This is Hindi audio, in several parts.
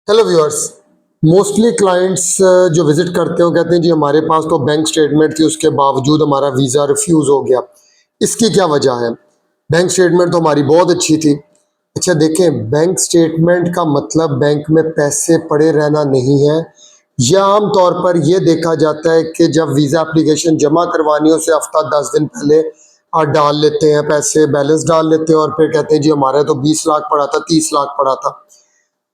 Hello viewers. मोस्टली क्लाइंट्स जो विजिट करते हो कहते हैं जी हमारे पास तो बैंक स्टेटमेंट थी, उसके बावजूद हमारा वीज़ा रिफ्यूज़ हो गया। इसकी क्या वजह है? बैंक स्टेटमेंट तो हमारी बहुत अच्छी थी। अच्छा देखें, बैंक स्टेटमेंट का मतलब बैंक में पैसे पड़े रहना नहीं है। यह आम तौर पर यह देखा जाता है कि जब वीज़ा एप्लीकेशन जमा करवानी हो, उसे हफ्ता 10 दिन पहले आप डाल लेते हैं, पैसे बैलेंस डाल लेते हैं और फिर कहते हैं जी हमारा तो 20 लाख पड़ा था, 30 लाख पड़ा था।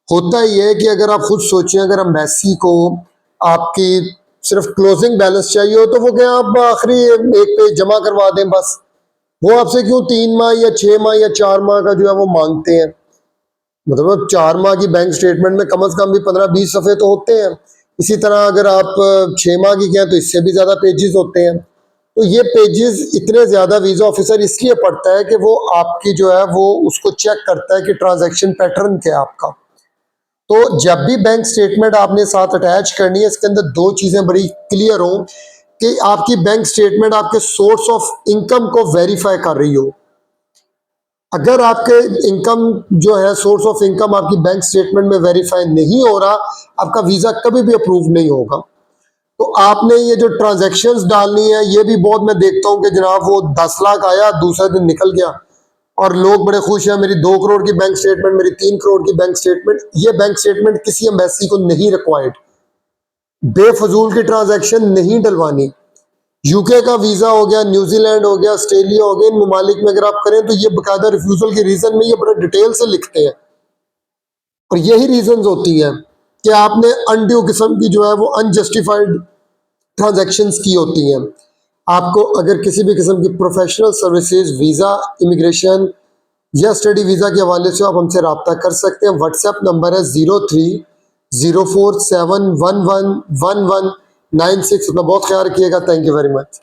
होता ही है कि अगर आप खुद सोचें, अगर एम्बेसी को आपकी सिर्फ क्लोजिंग बैलेंस चाहिए हो तो वो क्या आप आखिरी एक पेज जमा करवा दें बस। वो आपसे क्यों 3 माह या 6 माह या 4 माह का जो है वो मांगते हैं? मतलब 4 माह की बैंक स्टेटमेंट में कम से कम भी 15-20 सफ़े तो होते हैं। इसी तरह अगर आप 6 माह की कहें तो इससे भी ज़्यादा पेजेस होते हैं। तो ये पेजेस इतने ज़्यादा वीज़ा ऑफिसर इसलिए पढ़ता है कि वो आपकी जो है वो उसको चेक करता है कि ट्रांजैक्शन पैटर्न क्या है आपका। तो जब भी बैंक स्टेटमेंट आपने साथ अटैच करनी है, इसके अंदर दो चीज़ें बड़ी क्लियर हो कि आपकी बैंक स्टेटमेंट आपके सोर्स ऑफ इनकम को वेरीफाई कर रही हो। अगर आपके इनकम जो है, सोर्स ऑफ इनकम आपकी बैंक स्टेटमेंट में वेरीफाई नहीं हो रहा, आपका वीज़ा कभी भी अप्रूव नहीं होगा। तो आपने ये जो ट्रांजैक्शंस डालनी है, ये भी बहुत मैं देखता हूँ कि जनाब वो 10 लाख आया, दूसरे दिन निकल गया और लोग बड़े खुश हैं, मेरी 2 करोड़ की बैंक स्टेटमेंट, मेरी 3 करोड़ की बैंक स्टेटमेंट। ये बैंक स्टेटमेंट किसी एम्बेसी को नहीं रिक्वायर्ड। बेफजूल की ट्रांजैक्शन नहीं डलवानी। यूके का वीजा हो गया, न्यूजीलैंड हो गया, ऑस्ट्रेलिया हो गया, इन ममालिक में अगर आप करें तो ये बाकायदा रिफ्यूजल के रीजन में ये बड़े डिटेल से लिखते हैं और यही रीजन होती है कि आपने अनड्यू किस्म की जो है वो अनजस्टिफाइड ट्रांजैक्शंस की होती हैं। आपको अगर किसी भी किस्म की प्रोफेशनल सर्विसेज, वीज़ा, इमिग्रेशन या स्टडी वीज़ा के हवाले से आप हमसे रब्ता कर सकते हैं। व्हाट्सएप नंबर है 030471111196। अपना बहुत ख्याल रखिएगा। Thank you very much.